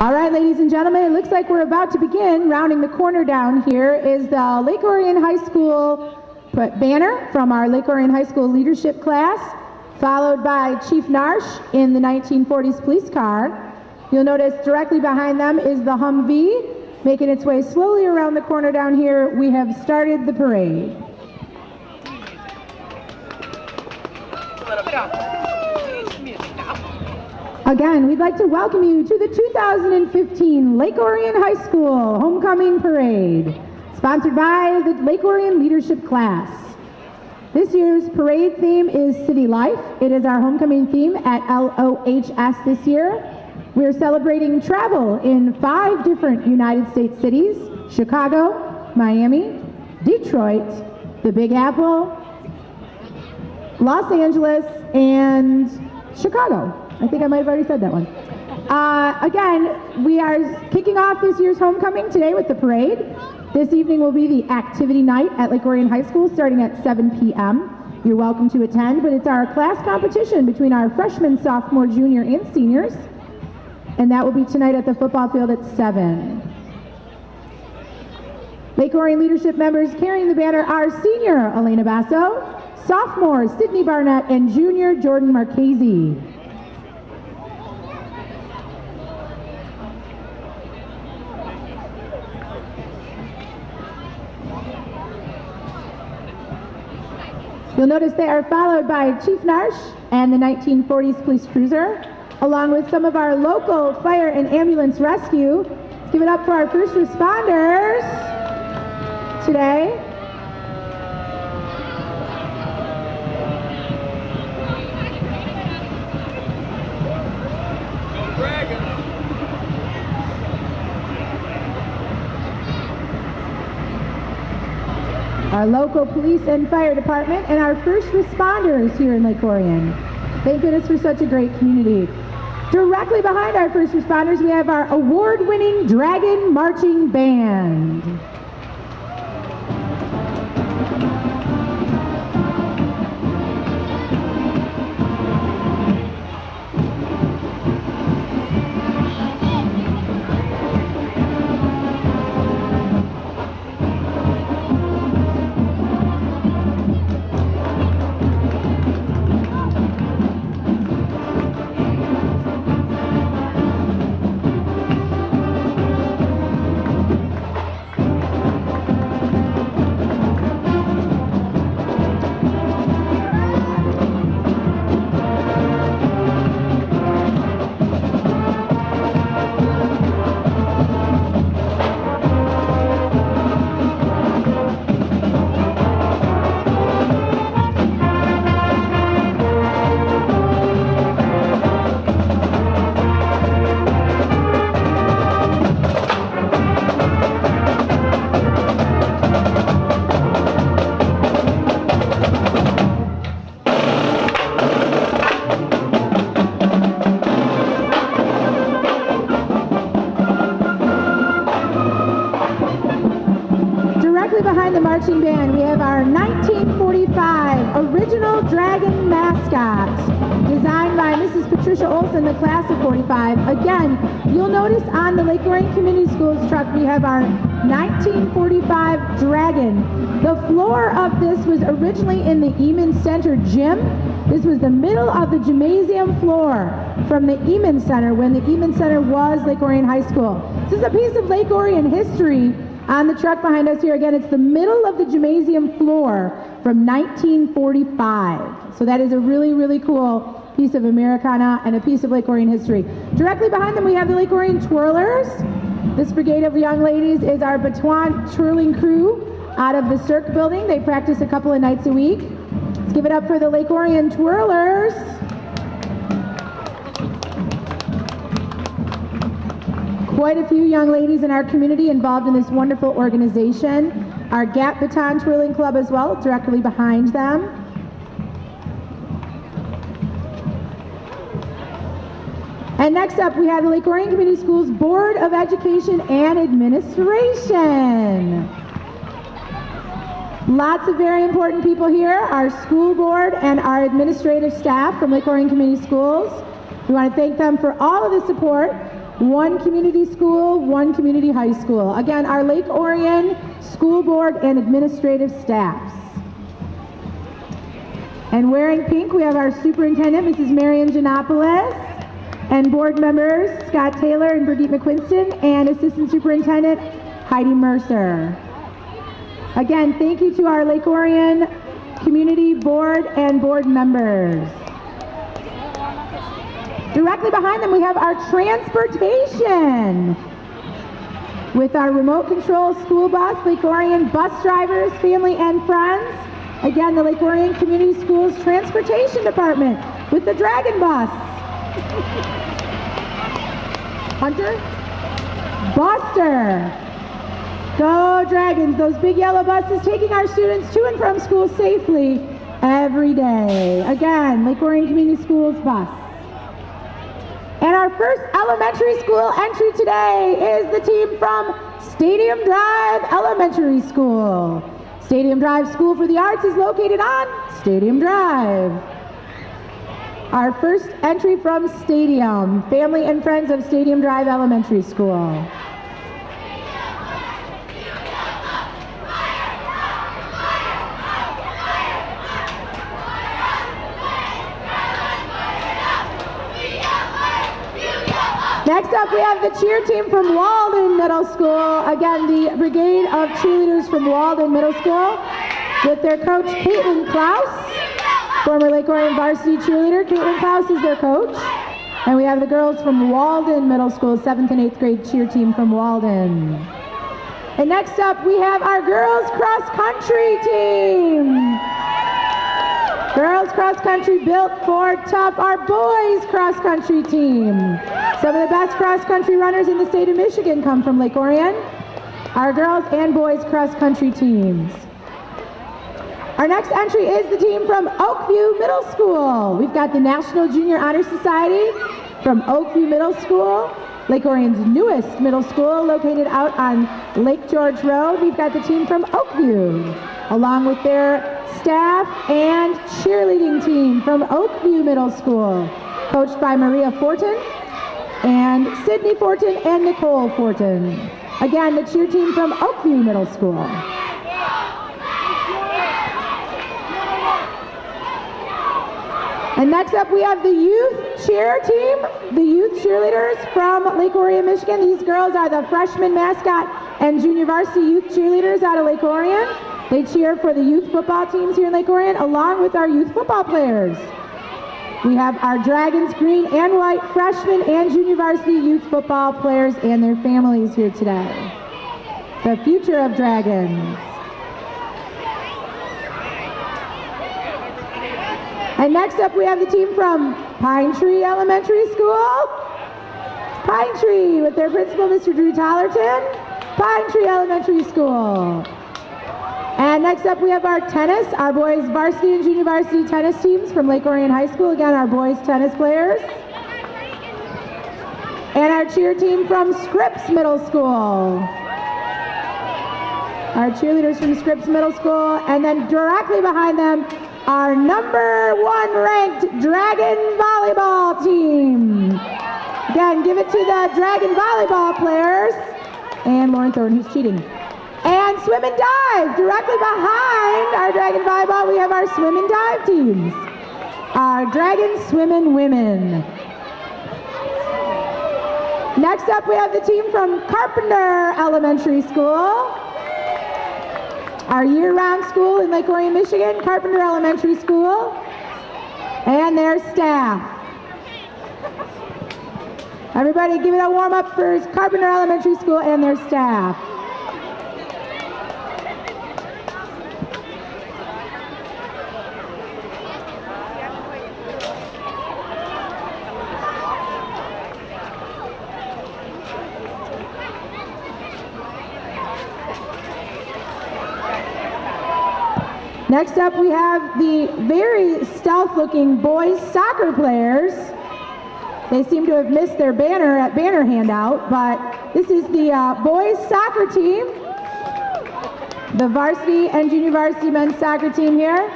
All right, ladies and gentlemen, it looks like we're about to begin. Rounding the corner down here is the Lake Orion High School banner from our Lake Orion High School leadership class, followed by Chief Narsh in the 1940s police car. You'll notice directly behind them is the Humvee, making its way slowly around the corner down here. We have started the parade. Again, we'd like to welcome you to the 2015 Lake Orion High School Homecoming Parade, sponsored by the Lake Orion Leadership Class. This year's parade theme is City Life. It is our homecoming theme at LOHS this year. We're celebrating travel in 5 different United States cities: Chicago, Miami, Detroit, the Big Apple, Los Angeles, and Chicago. I think I might have already said that one. Again, we are kicking off this year's homecoming today with the parade. This evening will be the activity night at Lake Orion High School starting at 7 p.m. You're welcome to attend, but it's our class competition between our freshmen, sophomore, junior, and seniors. And that will be tonight at the football field at 7. Lake Orion leadership members carrying the banner are senior Elena Basso, sophomore Sydney Barnett, and junior Jordan Marchese. You'll notice they are followed by Chief Narsh and the 1940s police cruiser, along with some of our local fire and ambulance rescue. Let's give it up for our first responders today. Our local police and fire department, and our first responders here in Lake Orion. Thank goodness for such a great community. Directly behind our first responders, we have our award-winning Dragon Marching Band. Behind the marching band, we have our 1945 original Dragon mascot, designed by Mrs. Patricia Olson, the class of 45. Again, you'll notice on the Lake Orion Community Schools truck, we have our 1945 Dragon. The floor of this was originally in the Eman Center gym. This was the middle of the gymnasium floor from the Eman Center when the Eman Center was Lake Orion High School. This is a piece of Lake Orion history. On the truck behind us here, again, it's the middle of the gymnasium floor from 1945. So that is a really, really cool piece of Americana and a piece of Lake Orion history. Directly behind them, we have the Lake Orion Twirlers. This brigade of young ladies is our baton twirling crew out of the Cirque building. They practice a couple of nights a week. Let's give it up for the Lake Orion Twirlers. Quite a few young ladies in our community involved in this wonderful organization. Our Gap Baton Twirling Club as well, directly behind them. And next up, we have the Lake Orion Community Schools Board of Education and Administration. Lots of very important people here, our school board and our administrative staff from Lake Orion Community Schools. We want to thank them for all of the support one community school, one community high school. Again, our Lake Orion school board and administrative staffs. And wearing pink, we have our superintendent, Mrs. Marian Janopoulos, and board members, Scott Taylor and Brigitte McQuiston, and assistant superintendent, Heidi Mercer. Again, thank you to our Lake Orion community board and board members. Directly behind them, we have our transportation with our remote control school bus, Lake Orion bus drivers, family and friends. Again, the Lake Orion Community Schools Transportation Department with the Dragon Bus. Hunter? Buster. Go Dragons, those big yellow buses taking our students to and from school safely every day. Again, Lake Orion Community Schools bus. And our first elementary school entry today is the team from Stadium Drive Elementary School. Stadium Drive School for the Arts is located on Stadium Drive. Our first entry from Stadium, family and friends of Stadium Drive Elementary School. Next up, we have the cheer team from Walden Middle School. Again, the brigade of cheerleaders from Walden Middle School with their coach, Caitlin Klaus, former Lake Orion varsity cheerleader. Caitlin Klaus is their coach. And we have the girls from Walden Middle School, 7th and 8th grade cheer team from Walden. And next up, we have our girls cross country team. Girls cross country built for tough. Our boys cross country team. Some of the best cross country runners in the state of Michigan come from Lake Orion. Our girls and boys cross country teams. Our next entry is the team from Oakview Middle School. We've got the National Junior Honor Society from Oakview Middle School, Lake Orion's newest middle school located out on Lake George Road. We've got the team from Oakview, along with their staff and cheerleading team from Oakview Middle School, coached by Maria Fortin and Sydney Fortin and Nicole Fortin. Again, the cheer team from Oakview Middle School. And next up, we have the youth cheer team, the youth cheerleaders from Lake Orion, Michigan. These girls are the freshman mascot and junior varsity youth cheerleaders out of Lake Orion. They cheer for the youth football teams here in Lake Orion, along with our youth football players. We have our Dragons green and white freshman and junior varsity youth football players and their families here today. The future of Dragons. And next up, we have the team from Pine Tree Elementary School. Pine Tree with their principal, Mr. Drew Tollerton. Pine Tree Elementary School. And next up, we have our tennis, our boys varsity and junior varsity tennis teams from Lake Orion High School. Again, our boys tennis players. And our cheer team from Scripps Middle School. Our cheerleaders from Scripps Middle School. And then directly behind them, our #1 ranked Dragon volleyball team. Again, give it to the Dragon volleyball players. And Lauren Thornton, who's cheating. And swim and dive, directly behind our Dragon volleyball, we have our swim and dive teams. Our Dragon Swimmin' Women. Next up, we have the team from Carpenter Elementary School. Our year-round school in Lake Orion, Michigan, Carpenter Elementary School, and their staff. Everybody give it a warm up for Carpenter Elementary School and their staff. Next up, we have the very stealth-looking boys soccer players. They seem to have missed their banner handout, but this is the boys soccer team, the varsity and junior varsity men's soccer team here.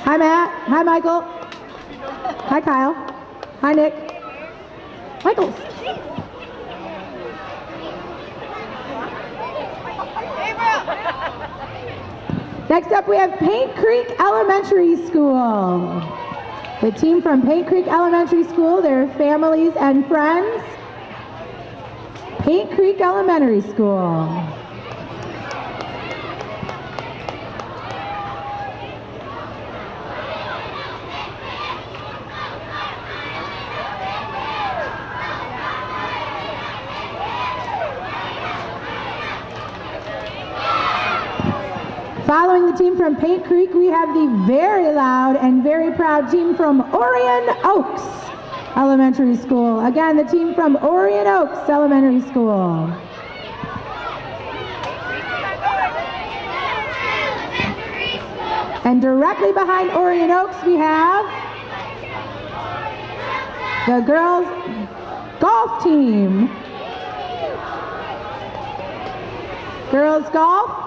Hi, Matt. Hi, Michael. Hi, Kyle. Hi, Nick. Michaels. Next up, we have Paint Creek Elementary School. The team from Paint Creek Elementary School, their families and friends. Paint Creek Elementary School. Following the team from Paint Creek, we have the very loud and very proud team from Orion Oaks Elementary School. Again, the team from Orion Oaks Elementary School. And directly behind Orion Oaks, we have the girls golf team. Girls golf.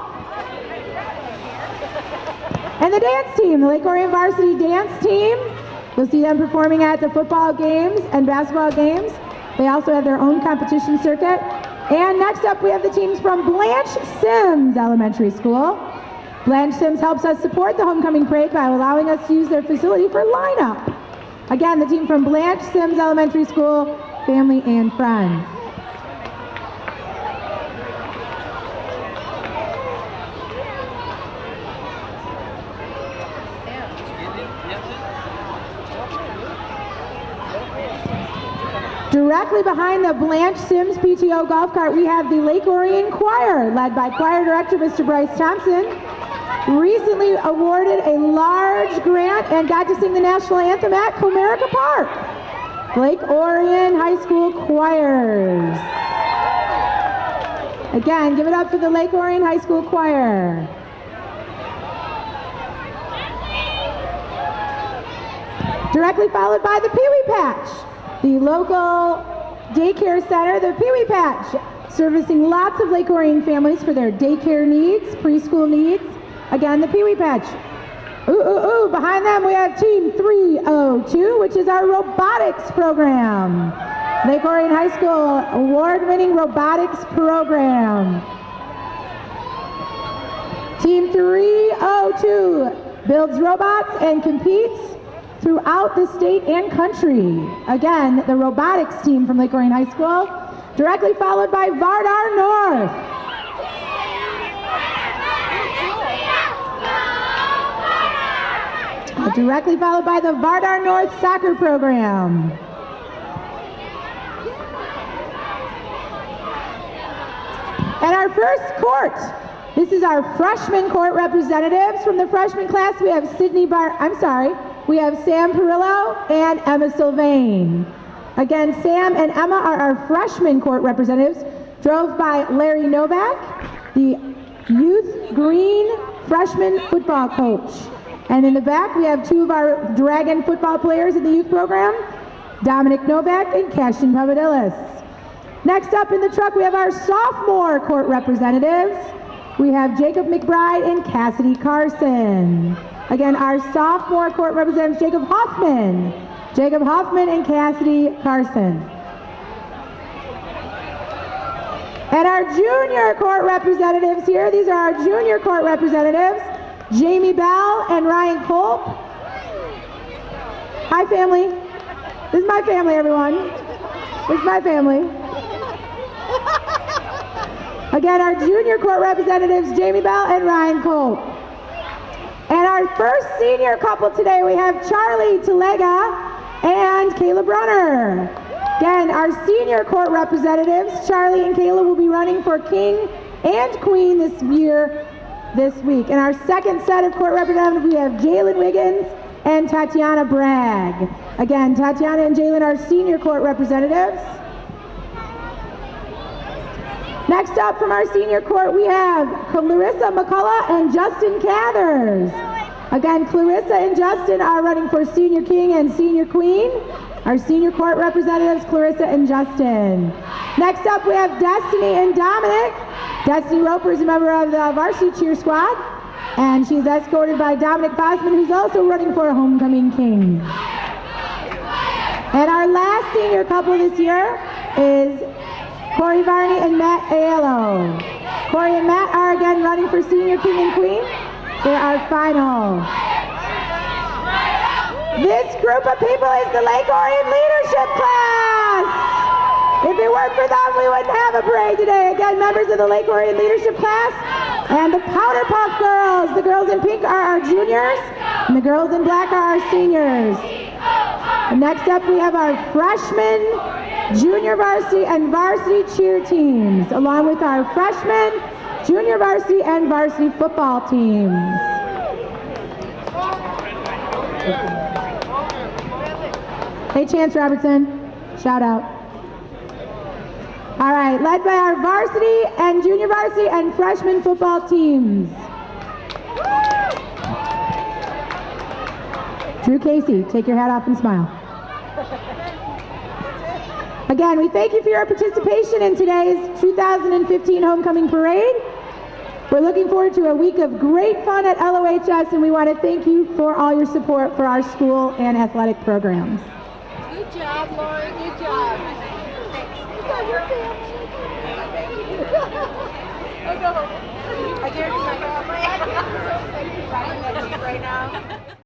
And the dance team, the Lake Orion varsity dance team. You'll see them performing at the football games and basketball games. They also have their own competition circuit. And next up, we have the teams from Blanche Sims Elementary School. Blanche Sims helps us support the homecoming parade by allowing us to use their facility for lineup. Again, the team from Blanche Sims Elementary School, family and friends. Directly behind the Blanche Sims PTO golf cart, we have the Lake Orion Choir, led by Choir Director Mr. Bryce Thompson. Recently awarded a large grant and got to sing the national anthem at Comerica Park. Lake Orion High School Choirs. Again, give it up for the Lake Orion High School Choir. Directly followed by the Pee Wee Patch. The local daycare center, the Pee Wee Patch, servicing lots of Lake Orion families for their daycare needs, preschool needs. Again, the Pee Wee Patch. Behind them we have Team 302, which is our robotics program. Lake Orion High School award-winning robotics program. Team 302 builds robots and competes throughout the state and country. Again, the robotics team from Lake Orion High School, directly followed by Vardar North. Directly followed by the Vardar North soccer program. And our first court, this is our freshman court representatives. From the freshman class, we have we have Sam Perillo and Emma Sylvain. Again, Sam and Emma are our freshman court representatives, drove by Larry Novak, the youth green freshman football coach. And in the back, we have two of our Dragon football players in the youth program, Dominic Novak and Cashin Pavadillis. Next up in the truck, we have our sophomore court representatives. We have Jacob McBride and Cassidy Carson. Again, our sophomore court representatives, Jacob Hoffman and Cassidy Carson. And our junior court representatives here, these are our junior court representatives, Jamie Bell and Ryan Culp. Hi, family. This is my family, everyone. This is my family. Again, our junior court representatives, Jamie Bell and Ryan Culp. And our first senior couple today, we have Charlie Talega and Kayla Brunner. Again, our senior court representatives, Charlie and Kayla, will be running for King and Queen this week. And our second set of court representatives, we have Jalen Wiggins and Tatiana Bragg. Again, Tatiana and Jalen are senior court representatives. Next up from our senior court, we have Clarissa McCullough and Justin Cathers. Again, Clarissa and Justin are running for Senior King and Senior Queen. Our senior court representatives, Clarissa and Justin. Next up, we have Destiny and Dominic. Destiny Roper is a member of the varsity cheer squad, and she's escorted by Dominic Bosman, who's also running for Homecoming King. And our last senior couple this year is Corey Varney and Matt Aiello. Corey and Matt are again running for senior king and queen. They're our final. This group of people is the Lake Orion leadership class. If it weren't for them, we wouldn't have a parade today. Again, members of the Lake Orion leadership class. And the Powder Puff girls. The girls in pink are our juniors, and the girls in black are our seniors. Next up, we have our freshmen, junior varsity, and varsity cheer teams, along with our freshmen, junior varsity, and varsity football teams. Hey, Chance Robertson, shout out. All right, led by our varsity and junior varsity and freshman football teams. Drew Casey, take your hat off and smile. Again, we thank you for your participation in today's 2015 Homecoming Parade. We're looking forward to a week of great fun at LOHS, and we want to thank you for all your support for our school and athletic programs. Good job, Lori. Good job. I guarantee my family. Right now.